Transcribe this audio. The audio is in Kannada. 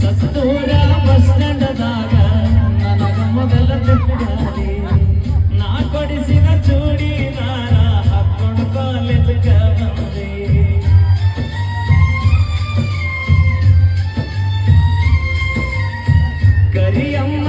ಸತ್ತೂರ ಬಸ್ ಸ್ಟ್ಯಾಂಡದಾಗ ನನಗ ಮೊದಲ ತಿರುಗಾಡಿ ನಾ ಕೊಡಿಸಿದ ಚೂಡಿದಾರ ಹಾಕೊಂಡು ಕಾಲೇಜ್ಗೆ ಬಂದೆ ಕರಿಯಮ್ಮ